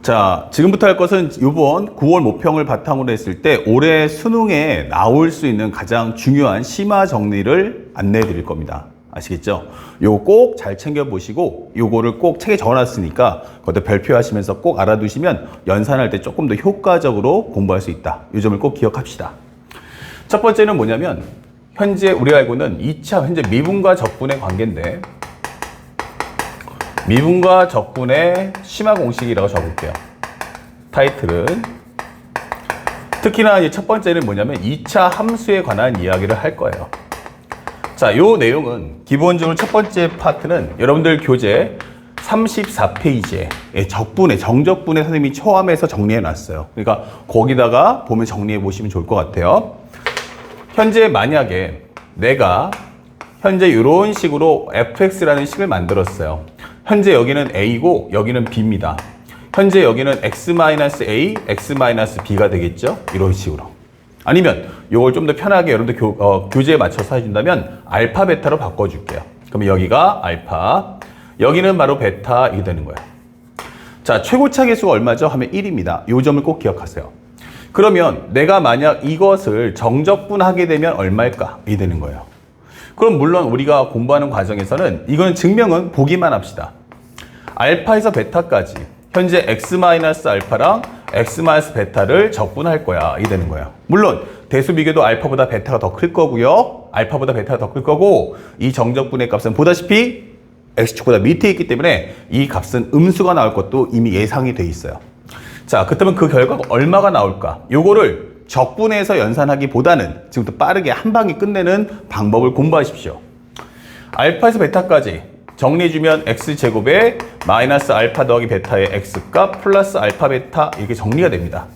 자, 지금부터 할 것은 이번 9월 모평을 바탕으로 했을 때 올해 수능에 나올 수 있는 가장 중요한 심화 정리를 안내해 드릴 겁니다. 아시겠죠? 요거 꼭 잘 챙겨 보시고 요거를 꼭 책에 적어놨으니까 그것도 별표하시면서 꼭 알아두시면 연산할 때 조금 더 효과적으로 공부할 수 있다. 이 점을 꼭 기억합시다. 첫 번째는 뭐냐면 현재 우리가 알고는 2차 현재 미분과 적분의 관계인데 미분과 적분의 심화 공식이라고 적을게요. 타이틀은 특히나 첫 번째는 뭐냐면 2차 함수에 관한 이야기를 할 거예요. 자, 요 내용은 기본적으로 첫 번째 파트는 여러분들 교재 34페이지에 정적분의 선생님이 초함에서 정리해 놨어요. 그러니까 거기다가 보면 정리해 보시면 좋을 것 같아요. 현재 만약에 내가 현재 이런 식으로 fx라는 식을 만들었어요. 현재 여기는 a고 여기는 b입니다. 현재 여기는 x-a, x-b가 되겠죠? 이런 식으로. 아니면 이걸 좀 더 편하게 여러분들 교재에 맞춰서 해준다면 알파, 베타로 바꿔줄게요. 그러면 여기가 알파, 여기는 바로 베타 이게 되는 거예요. 자, 최고차 계수가 얼마죠? 하면 1입니다. 이 점을 꼭 기억하세요. 그러면 내가 만약 이것을 정적분하게 되면 얼마일까? 이 되는 거예요. 그럼 물론 우리가 공부하는 과정에서는 이거는 증명은 보기만 합시다. 알파에서 베타까지 현재 x-알파랑 x-베타를 적분할 거야. 이 되는 거예요. 물론 대수비교도 알파보다 베타가 더 클 거고요. 알파보다 베타가 더 클 거고 이 정적분의 값은 보다시피 x축보다 밑에 있기 때문에 이 값은 음수가 나올 것도 이미 예상이 돼 있어요. 자, 그렇다면 그 결과가 얼마가 나올까? 요거를 적분해서 연산하기보다는 지금부터 빠르게 한 방에 끝내는 방법을 공부하십시오. 알파에서 베타까지 정리해주면 x제곱에 마이너스 알파 더하기 베타의 x값 플러스 알파 베타 이렇게 정리가 됩니다.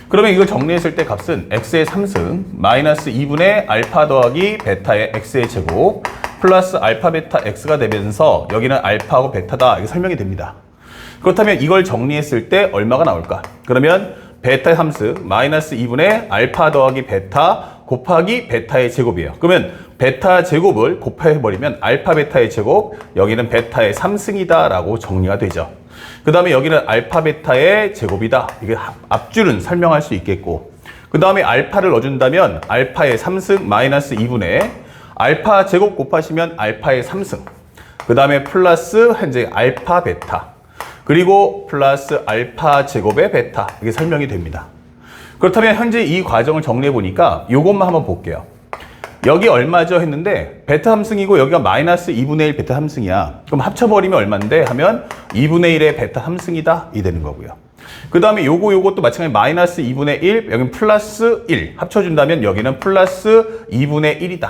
그러면 이걸 정리했을 때 값은 x의 3승 마이너스 2분의 알파 더하기 베타의 x의 제곱 플러스 알파 베타 x가 되면서 여기는 알파하고 베타다 이렇게 설명이 됩니다. 그렇다면 이걸 정리했을 때 얼마가 나올까? 그러면 베타의 함수 마이너스 2분의 알파 더하기 베타 곱하기 베타의 제곱이에요. 그러면 베타 제곱을 곱해버리면 알파 베타의 제곱, 여기는 베타의 3승이다 라고 정리가 되죠. 그 다음에 여기는 알파 베타의 제곱이다. 이게 앞줄은 설명할 수 있겠고, 그 다음에 알파를 넣어준다면 알파의 3승 마이너스 2분의 알파 제곱 곱하시면 알파의 3승, 그 다음에 플러스 현재 알파 베타, 그리고 플러스 알파 제곱의 베타 이게 설명이 됩니다. 그렇다면 현재 이 과정을 정리해 보니까 이것만 한번 볼게요. 여기 얼마죠 했는데 베타 3승이고 여기가 마이너스 2분의 1 베타 3승이야. 그럼 합쳐버리면 얼마인데 하면 2분의 1의 베타 3승이다 이 되는 거고요. 그 다음에 요것도 마찬가지 마이너스 2분의 1 여기는 플러스 1 합쳐준다면 여기는 플러스 2분의 1이다.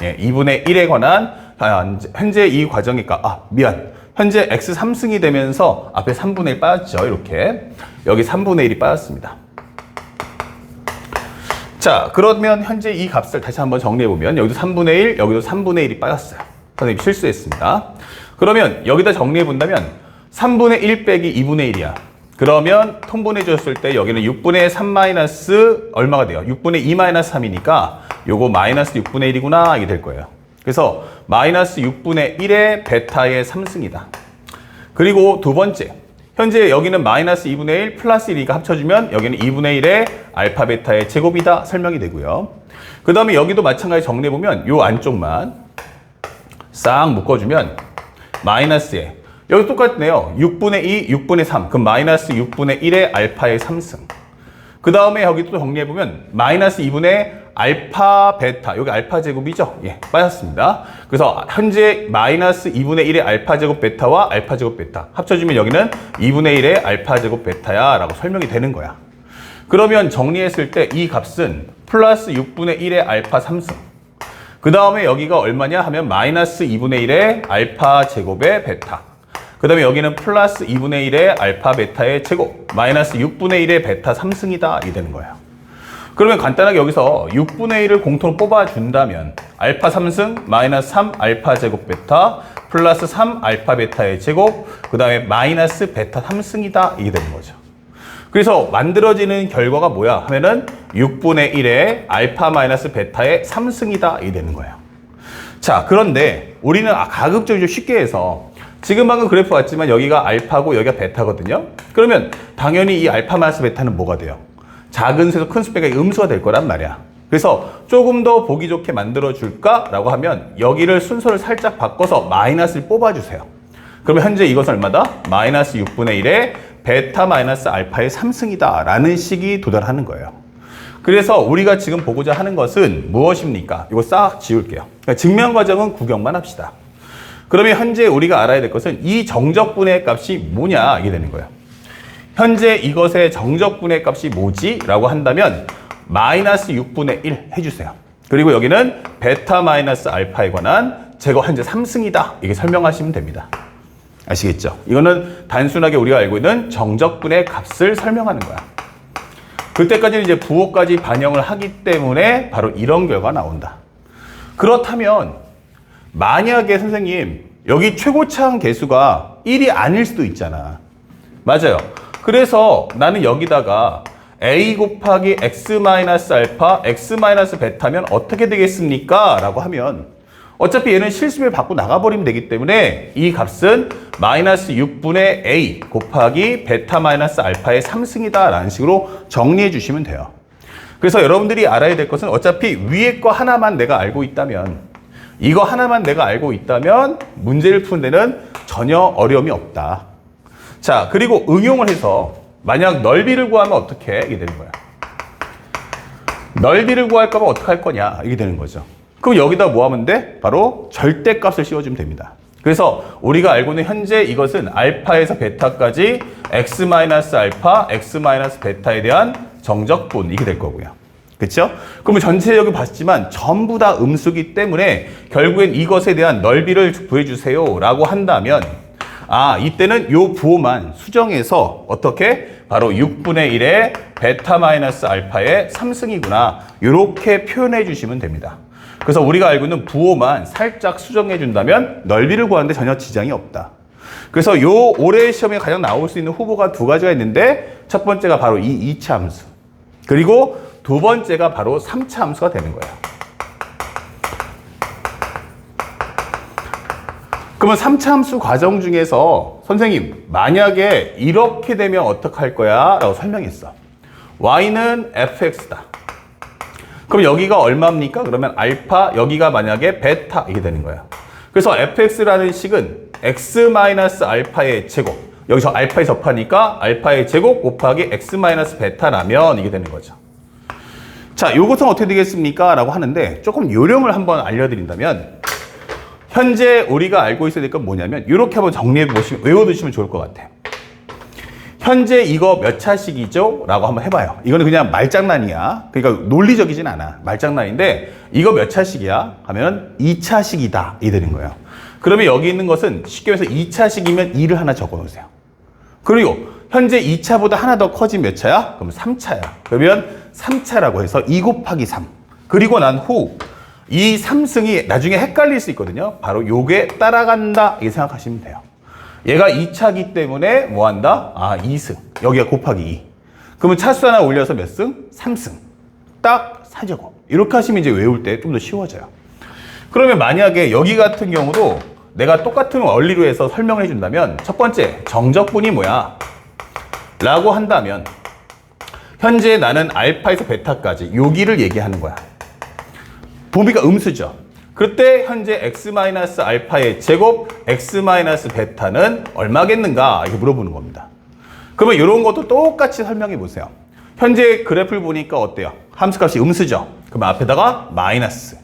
예, 2분의 1에 관한 현재 이 과정의 현재 x 3승이 되면서 앞에 3분의 1 빠졌죠. 이렇게 여기 3분의 1이 빠졌습니다. 자, 그러면 현재 이 값을 다시 한번 정리해보면 여기도 3분의 1, 여기도 3분의 1이 빠졌어요. 선생님 실수했습니다. 그러면 여기다 정리해본다면 3분의 1 빼기 2분의 1이야. 그러면 통분해 줬을 때 여기는 6분의 3 마이너스 얼마가 돼요? 6분의 2 마이너스 3이니까 요거 마이너스 6분의 1이구나 이게 될 거예요. 그래서 마이너스 6분의 1의 베타의 3승이다. 그리고 두 번째, 현재 여기는 마이너스 2분의 1 플러스 1이니까 합쳐주면 여기는 2분의 1의 알파 베타의 제곱이다 설명이 되고요. 그 다음에 여기도 마찬가지 정리해보면 요 안쪽만 싹 묶어주면 마이너스에 여기 똑같네요. 6분의 2, 6분의 3 그럼 마이너스 6분의 1의 알파의 3승. 그 다음에 여기 또 정리해보면 마이너스 2분의 알파 베타 여기 알파 제곱이죠? 예, 빠졌습니다. 그래서 현재 마이너스 2분의 1의 알파 제곱 베타와 알파 제곱 베타 합쳐주면 여기는 2분의 1의 알파 제곱 베타야 라고 설명이 되는 거야. 그러면 정리했을 때 이 값은 플러스 6분의 1의 알파 3승 그 다음에 여기가 얼마냐 하면 마이너스 2분의 1의 알파 제곱의 베타 그 다음에 여기는 플러스 2분의 1의 알파 베타의 제곱 마이너스 6분의 1의 베타 3승이다 이 되는 거예요. 그러면 간단하게 여기서 6분의 1을 공통으로 뽑아준다면 알파 3승 마이너스 3 알파 제곱 베타 플러스 3 알파 베타의 제곱 그 다음에 마이너스 베타 3승이다 이게 되는 거죠. 그래서 만들어지는 결과가 뭐야 하면은 6분의 1의 알파 마이너스 베타의 3승이다 이게 되는 거예요. 자, 그런데 우리는 가급적이면 쉽게 해서 지금 방금 그래프 봤지만 여기가 알파고 여기가 베타거든요. 그러면 당연히 이 알파 마이너스 베타는 뭐가 돼요? 작은 수에서 큰 수 빼기 음수가 될 거란 말이야. 그래서 조금 더 보기 좋게 만들어줄까라고 하면 여기를 순서를 살짝 바꿔서 마이너스를 뽑아주세요. 그러면 현재 이것은 얼마다? 마이너스 6분의 1에 베타 마이너스 알파의 3승이다 라는 식이 도달하는 거예요. 그래서 우리가 지금 보고자 하는 것은 무엇입니까? 이거 싹 지울게요. 그러니까 증명 과정은 구경만 합시다. 그러면 현재 우리가 알아야 될 것은 이 정적분의 값이 뭐냐 이게 되는 거예요. 현재 이것의 정적분의 값이 뭐지? 라고 한다면 마이너스 6분의 1 해주세요. 그리고 여기는 베타 마이너스 알파에 관한 제거 현재 3승이다. 이게 설명하시면 됩니다. 아시겠죠? 이거는 단순하게 우리가 알고 있는 정적분의 값을 설명하는 거야. 그때까지는 이제 부호까지 반영을 하기 때문에 바로 이런 결과가 나온다. 그렇다면 만약에 선생님 여기 최고차항 개수가 1이 아닐 수도 있잖아. 맞아요. 그래서 나는 여기다가 a 곱하기 x 마이너스 알파, x 마이너스 베타면 어떻게 되겠습니까? 라고 하면 어차피 얘는 실수를 받고 나가버리면 되기 때문에 이 값은 마이너스 6분의 a 곱하기 베타 마이너스 알파의 3승이다 라는 식으로 정리해 주시면 돼요. 그래서 여러분들이 알아야 될 것은 어차피 위에 거 하나만 내가 알고 있다면 이거 하나만 내가 알고 있다면 문제를 푸는 데는 전혀 어려움이 없다. 자, 그리고 응용을 해서 만약 넓이를 구하면 어떻게 이게 되는 거야. 넓이를 구할 거면 어떻게 할 거냐 이게 되는 거죠. 그럼 여기다 뭐 하면 돼? 바로 절대값을 씌워주면 됩니다. 그래서 우리가 알고 있는 현재 이것은 알파에서 베타까지 x-알파, x-베타에 대한 정적분 이게 될 거고요. 그렇죠? 그러면 전체적으로 봤지만 전부 다 음수기 때문에 결국엔 이것에 대한 넓이를 구해주세요 라고 한다면 이때는 요 부호만 수정해서 어떻게? 바로 6분의 1의 베타 마이너스 알파의 3승이구나 이렇게 표현해 주시면 됩니다. 그래서 우리가 알고 있는 부호만 살짝 수정해 준다면 넓이를 구하는데 전혀 지장이 없다. 그래서 요 올해 시험에 가장 나올 수 있는 후보가 두 가지가 있는데 첫 번째가 바로 이 2차 함수 그리고 두 번째가 바로 3차 함수가 되는 거예요. 그러면 3차 함수 과정 중에서 선생님 만약에 이렇게 되면 어떡할 거야? 라고 설명했어. y는 fx다. 그럼 여기가 얼마입니까? 그러면 알파, 여기가 만약에 베타 이게 되는 거예요. 그래서 fx라는 식은 x-알파의 제곱 여기서 알파에 접하니까 알파의 제곱 곱하기 x-베타라면 이게 되는 거죠. 자, 이것은 어떻게 되겠습니까? 라고 하는데 조금 요령을 한번 알려드린다면 현재 우리가 알고 있어야 될 건 뭐냐면 이렇게 한번 정리해 보시면 외워두시면 좋을 것 같아요. 현재 이거 몇 차식이죠? 라고 한번 해봐요. 이거는 그냥 말장난이야. 그러니까 논리적이진 않아. 말장난인데 이거 몇 차식이야? 하면 2차식이다. 이 되는 거예요. 그러면 여기 있는 것은 쉽게 말해서 2차식이면 2를 하나 적어 놓으세요. 그리고 현재 2차보다 하나 더 커진 몇 차야? 그럼 3차야. 그러면 3차라고 해서 2 곱하기 3. 그리고 난 후 이 3승이 나중에 헷갈릴 수 있거든요. 바로 요게 따라간다. 이렇게 생각하시면 돼요. 얘가 2차기 때문에 뭐 한다? 2승. 여기가 곱하기 2. 그러면 차수 하나 올려서 몇 승? 3승. 딱 4제곱. 이렇게 하시면 이제 외울 때 좀 더 쉬워져요. 그러면 만약에 여기 같은 경우도 내가 똑같은 원리로 해서 설명을 해준다면 첫 번째, 정적분이 뭐야? 라고 한다면 현재 나는 알파에서 베타까지 여기를 얘기하는 거야. 범위가 음수죠. 그때 현재 x-알파의 제곱, x-베타는 얼마겠는가? 이렇게 물어보는 겁니다. 그러면 이런 것도 똑같이 설명해 보세요. 현재 그래프를 보니까 어때요? 함수값이 음수죠. 그럼 앞에다가 마이너스.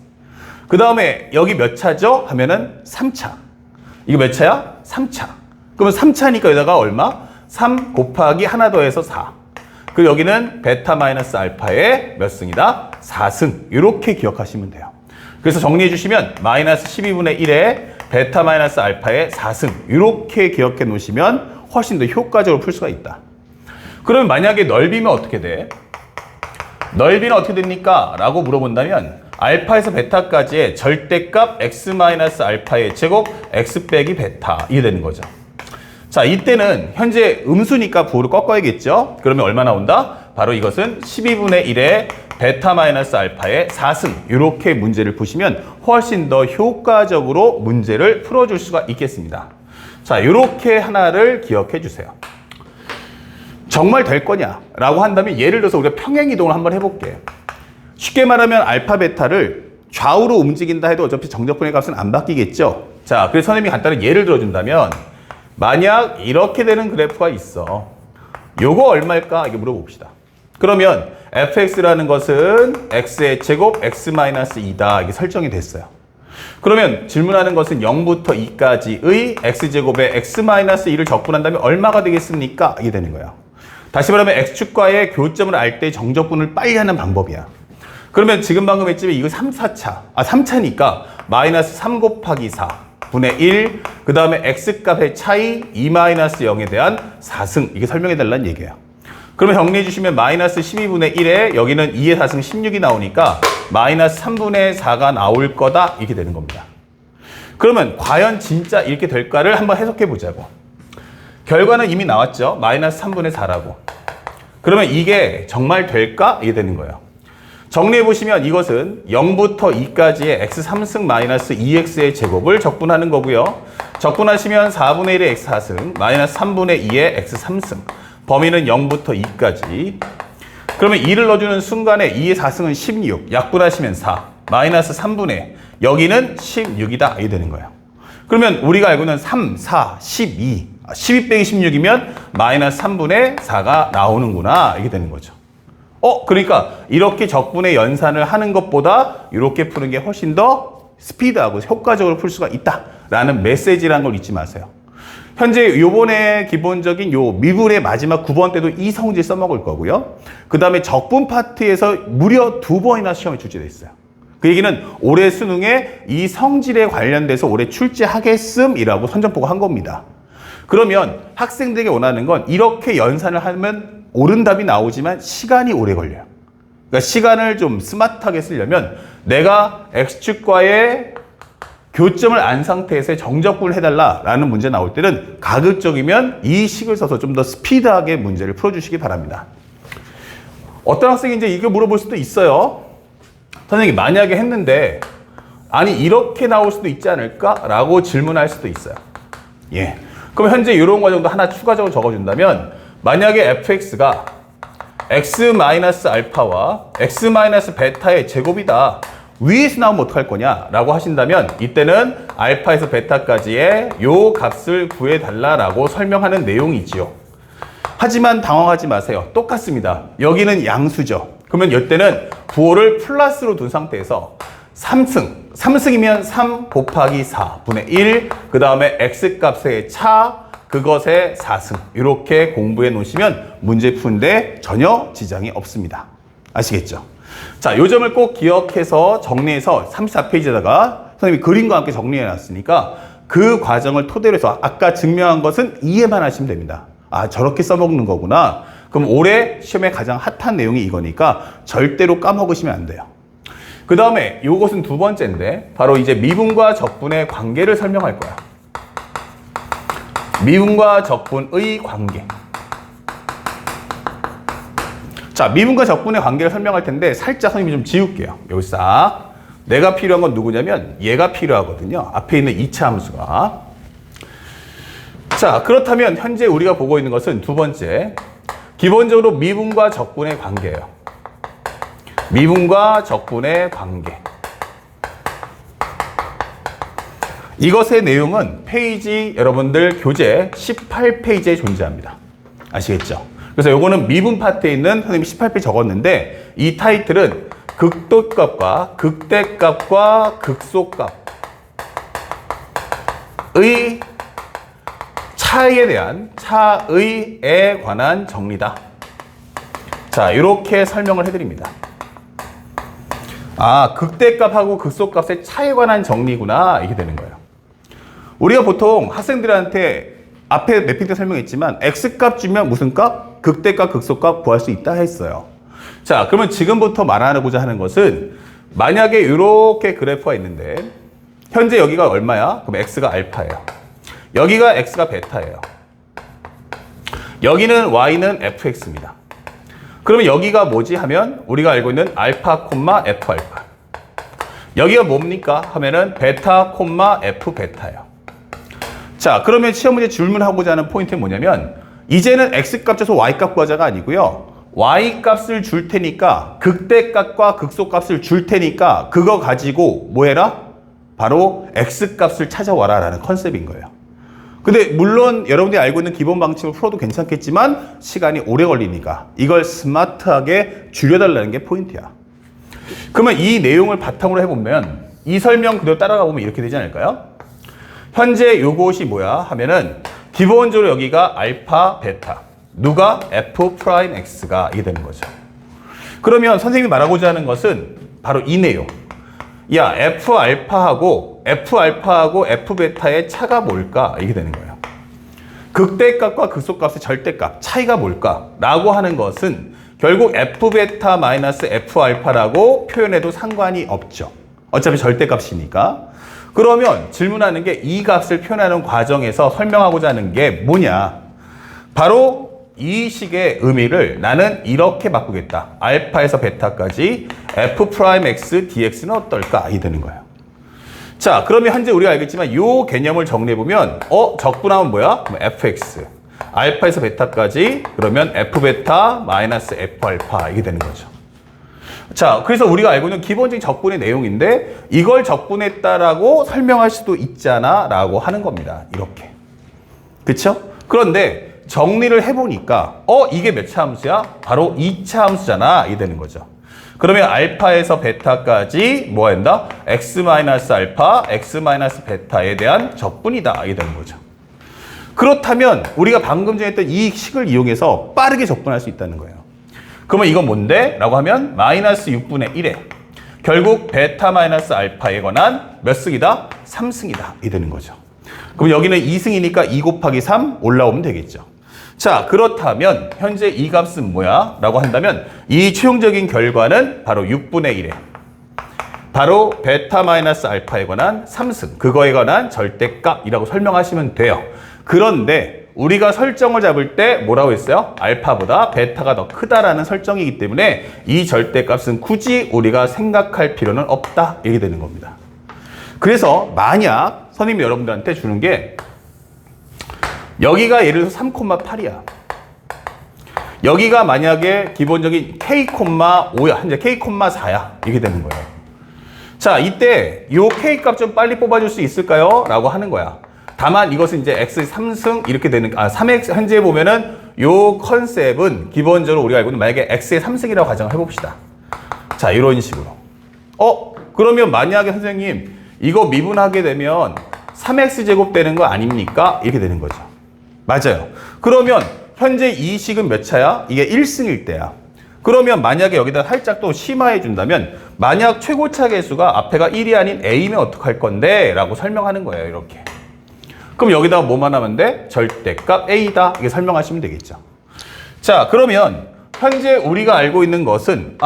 그 다음에 여기 몇 차죠? 하면은 3차. 이거 몇 차야? 3차. 그러면 3차니까 여기다가 얼마? 3 곱하기 하나 더해서 4. 그리고 여기는 베타 마이너스 알파의 몇 승이다? 4승. 이렇게 기억하시면 돼요. 그래서 정리해 주시면 마이너스 12분의 1에 베타 마이너스 알파의 4승. 이렇게 기억해 놓으시면 훨씬 더 효과적으로 풀 수가 있다. 그러면 만약에 넓이면 어떻게 돼? 넓이는 어떻게 됩니까? 라고 물어본다면 알파에서 베타까지의 절대값 x-알파의 제곱 x 빼기 베타 이게 되는 거죠. 자, 이때는 현재 음수니까 부호를 꺾어야겠죠. 그러면 얼마 나온다? 바로 이것은 12분의 1의 베타 마이너스 알파의 4승 이렇게 문제를 푸시면 훨씬 더 효과적으로 문제를 풀어줄 수가 있겠습니다. 자, 이렇게 하나를 기억해 주세요. 정말 될 거냐? 라고 한다면 예를 들어서 우리가 평행이동을 한번 해볼게요. 쉽게 말하면 알파, 베타를 좌우로 움직인다 해도 어차피 정적분의 값은 안 바뀌겠죠? 자, 그래서 선생님이 간단한 예를 들어준다면 만약 이렇게 되는 그래프가 있어. 요거 얼마일까? 이게 물어봅시다. 그러면 fx라는 것은 x의 제곱 x-2다. 이게 설정이 됐어요. 그러면 질문하는 것은 0부터 2까지의 x제곱에 x-2를 적분한다면 얼마가 되겠습니까? 이게 되는 거예요. 다시 말하면 x축과의 교점을 알 때 정적분을 빨리 하는 방법이야. 그러면 지금 방금 했지만 이거 3차니까 마이너스 3 곱하기 4 분의 1, 그 다음에 x값의 차이 2-0에 대한 4승. 이게 설명해 달라는 얘기예요. 그러면 정리해 주시면 마이너스 12분의 1에 여기는 2의 4승 16이 나오니까 마이너스 3분의 4가 나올 거다. 이렇게 되는 겁니다. 그러면 과연 진짜 이렇게 될까를 한번 해석해 보자고. 결과는 이미 나왔죠. 마이너스 3분의 4라고. 그러면 이게 정말 될까? 이게 되는 거예요. 정리해 보시면 이것은 0부터 2까지의 x 3승 마이너스 2x의 제곱을 적분하는 거고요. 적분하시면 4분의 1의 x 4승 마이너스 3분의 2의 x 3승. 범위는 0부터 2까지. 그러면 2를 넣어주는 순간에 2의 4승은 16. 약분하시면 4. 마이너스 3분의 여기는 16이다. 이게 되는 거예요. 그러면 우리가 알고 있는 3, 4, 12. 12 빼기 16이면 마이너스 3분의 4가 나오는구나. 이게 되는 거죠. 그러니까 이렇게 적분의 연산을 하는 것보다 이렇게 푸는 게 훨씬 더 스피드하고 효과적으로 풀 수가 있다라는 메시지라는 걸 잊지 마세요. 현재 요번에 기본적인 요 미분의 마지막 9번 때도 이 성질 써먹을 거고요. 그 다음에 적분 파트에서 무려 2번이나 시험에 출제돼 있어요. 그 얘기는 올해 수능에 이 성질에 관련돼서 올해 출제하겠음이라고 선전포고 한 겁니다. 그러면 학생들에게 원하는 건 이렇게 연산을 하면 옳은 답이 나오지만 시간이 오래 걸려요. 그러니까 시간을 좀 스마트하게 쓰려면 내가 X축과의 교점을 안 상태에서 정적분을 해달라라는 문제 나올 때는 가급적이면 이 식을 써서 좀 더 스피드하게 문제를 풀어주시기 바랍니다. 어떤 학생이 이제 이거 물어볼 수도 있어요. 선생님 만약에 했는데 아니 이렇게 나올 수도 있지 않을까라고 질문할 수도 있어요. 예. 그럼 현재 이런 과정도 하나 추가적으로 적어준다면 만약에 fx가 x-알파와 x-베타의 제곱이다. 위에서 나오면 어떡할 거냐라고 하신다면 이때는 알파에서 베타까지의 요 값을 구해달라라고 설명하는 내용이지요. 하지만 당황하지 마세요. 똑같습니다. 여기는 양수죠. 그러면 이때는 부호를 플러스로 둔 상태에서 3승이면 3 곱하기 4분의 1, 그 다음에 x값의 차, 그것의 4승. 이렇게 공부해 놓으시면 문제 푸는데 전혀 지장이 없습니다. 아시겠죠? 자, 요 점을 꼭 기억해서 정리해서 34페이지에다가 선생님이 그림과 함께 정리해 놨으니까 그 과정을 토대로 해서 아까 증명한 것은 이해만 하시면 됩니다. 아, 저렇게 써먹는 거구나. 그럼 올해 시험에 가장 핫한 내용이 이거니까 절대로 까먹으시면 안 돼요. 그 다음에 요것은 두 번째인데 바로 이제 미분과 적분의 관계를 설명할 거야. 미분과 적분의 관계. 자, 미분과 적분의 관계를 설명할 텐데 살짝 선생님이 좀 지울게요. 여기 싹. 내가 필요한 건 누구냐면 얘가 필요하거든요. 앞에 있는 2차 함수가. 자, 그렇다면 현재 우리가 보고 있는 것은 두 번째. 기본적으로 미분과 적분의 관계예요. 미분과 적분의 관계. 이것의 내용은 페이지 여러분들 교재 18페이지에 존재합니다. 아시겠죠? 그래서 요거는 미분 파트에 있는 선생님이 18페이지 적었는데 이 타이틀은 극도값과 극대값과 극소값의 차이에 대한 차의에 관한 정리다. 자, 이렇게 설명을 해드립니다. 아, 극대값하고 극소값의 차이에 관한 정리구나. 이게 되는 거예요. 우리가 보통 학생들한테 앞에 매핑 때 설명했지만 X값 주면 무슨 값? 극대값, 극소값 구할 수 있다 했어요. 자, 그러면 지금부터 말하고자 하는 것은 만약에 이렇게 그래프가 있는데 현재 여기가 얼마야? 그럼 X가 알파예요. 여기가 X가 베타예요. 여기는 Y는 fx입니다. 그러면 여기가 뭐지 하면 우리가 알고 있는 알파, F 알파. 여기가 뭡니까 하면은 베타, F 베타예요. 자, 그러면 시험 문제 질문하고자 하는 포인트는 뭐냐면 이제는 x값 줘서 y값 구하자가 아니고요. y값을 줄 테니까 극대값과 극소값을 줄 테니까 그거 가지고 뭐 해라? 바로 x값을 찾아와라 라는 컨셉인 거예요. 근데 물론 여러분들이 알고 있는 기본 방침을 풀어도 괜찮겠지만 시간이 오래 걸리니까 이걸 스마트하게 줄여달라는 게 포인트야. 그러면 이 내용을 바탕으로 해보면 이 설명 그대로 따라가 보면 이렇게 되지 않을까요? 현재 요것이 뭐야 하면은 기본적으로 여기가 알파, 베타 누가? f 프라임 x가 이게 되는 거죠. 그러면 선생님이 말하고자 하는 것은 바로 이 내용. 야, f 알파하고 f 베타의 차가 뭘까? 이게 되는 거예요. 극대값과 극소값의 절대값 차이가 뭘까? 라고 하는 것은 결국 f 베타 마이너스 f 알파라고 표현해도 상관이 없죠. 어차피 절대값이니까. 그러면 질문하는 게 이 값을 표현하는 과정에서 설명하고자 하는 게 뭐냐? 바로 이 식의 의미를 나는 이렇게 바꾸겠다. 알파에서 베타까지 f 프라임 x dx는 어떨까? 이 되는 거예요. 자, 그러면 현재 우리가 알겠지만 이 개념을 정리해보면 적분하면 뭐야? fx 알파에서 베타까지 그러면 f 베타 마이너스 f 알파 이게 되는 거죠. 자, 그래서 우리가 알고 있는 기본적인 적분의 내용인데 이걸 적분했다라고 설명할 수도 있잖아 라고 하는 겁니다. 이렇게. 그쵸? 그런데 정리를 해보니까 이게 몇 차 함수야? 바로 2차 함수잖아. 이게 되는 거죠. 그러면 알파에서 베타까지 뭐 한다? x-알파, x-베타에 대한 적분이다. 이게 되는 거죠. 그렇다면 우리가 방금 전에 했던 이 식을 이용해서 빠르게 적분할 수 있다는 거예요. 그러면 이건 뭔데? 라고 하면 마이너스 6분의 1에 결국 베타 마이너스 알파에 관한 몇 승이다? 3승이다. 이게 되는 거죠. 그럼 여기는 2승이니까 2 곱하기 3 올라오면 되겠죠. 자, 그렇다면 현재 이 값은 뭐야? 라고 한다면 이 최종적인 결과는 바로 6분의 1에 바로 베타 마이너스 알파에 관한 3승 그거에 관한 절대값이라고 설명하시면 돼요. 그런데 우리가 설정을 잡을 때 뭐라고 했어요? 알파보다 베타가 더 크다라는 설정이기 때문에 이 절대값은 굳이 우리가 생각할 필요는 없다. 이렇게 되는 겁니다. 그래서 만약 선생님이 여러분들한테 주는 게 여기가 예를 들어서 3,8이야. 여기가 만약에 기본적인 k,5야. 현재 k,4야. 이렇게 되는 거예요. 자, 이때 요 k 값 좀 빨리 뽑아줄 수 있을까요? 라고 하는 거야. 다만 이것은 이제 x 3승 이렇게 되는 3x 현재 보면은 요 컨셉은 기본적으로 우리가 알고 있는 만약에 x의 3승이라고 가정을 해봅시다. 자, 이런 식으로. 그러면 만약에 선생님 이거 미분하게 되면 3x 제곱 되는 거 아닙니까? 이렇게 되는 거죠. 맞아요. 그러면 현재 이 식은 몇 차야? 이게 1승일 때야. 그러면 만약에 여기다 살짝 또 심화해 준다면 만약 최고차 계수가 앞에가 1이 아닌 a면 어떡할 건데? 라고 설명하는 거예요. 이렇게. 그럼 여기다가 뭐만 하면 돼? 절대값 a다. 이게 설명하시면 되겠죠. 자, 그러면 현재 우리가 알고 있는 것은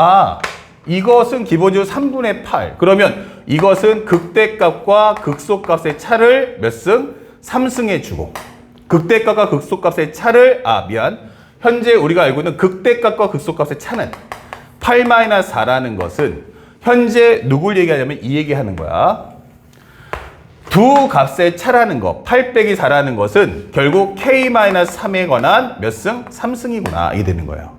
이것은 기본적으로 3분의 8. 그러면 이것은 극대값과 극소값의 차를 몇 승? 3승해 주고 극대값과 극소값의 차를 현재 우리가 알고 있는 극대값과 극소값의 차는 8-4라는 것은 현재 누굴 얘기하냐면 이 얘기하는 거야. 두 값의 차라는 거 8 빼기 4라는 것은 결국 k-3에 관한 몇 승? 3승이구나. 이게 되는 거예요.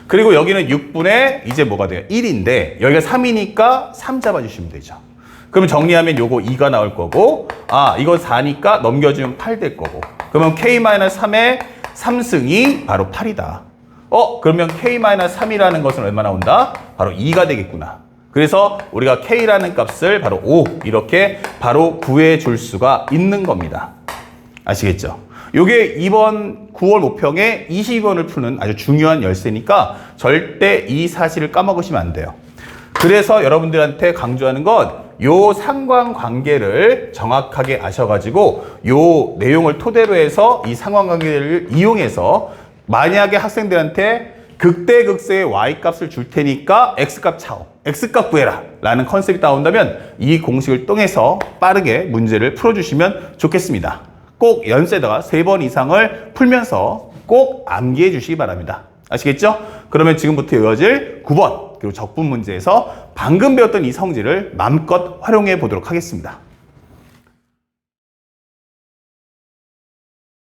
그리고 여기는 6분의 이제 뭐가 돼요? 1인데 여기가 3이니까 3 잡아주시면 되죠. 그러면 정리하면 요거 2가 나올 거고 이거 4니까 넘겨주면 8 될 거고 그러면 k-3의 3승이 바로 8이다. 그러면 k-3이라는 것은 얼마 나온다? 바로 2가 되겠구나. 그래서 우리가 k라는 값을 바로 5 이렇게 바로 구해줄 수가 있는 겁니다. 아시겠죠? 요게 이번 9월 모평에 22번을 푸는 아주 중요한 열쇠니까 절대 이 사실을 까먹으시면 안 돼요. 그래서 여러분들한테 강조하는 건 요 상관관계를 정확하게 아셔가지고 요 내용을 토대로 해서 이 상관관계를 이용해서 만약에 학생들한테 극대극소의 y값을 줄 테니까 x값 차오, x값 구해라 라는 컨셉이 나온다면 이 공식을 통해서 빠르게 문제를 풀어주시면 좋겠습니다. 꼭 연세다가 3번 이상을 풀면서 꼭 암기해 주시기 바랍니다. 아시겠죠? 그러면 지금부터 이어질 9번 그리고 적분 문제에서 방금 배웠던 이 성질을 마음껏 활용해 보도록 하겠습니다.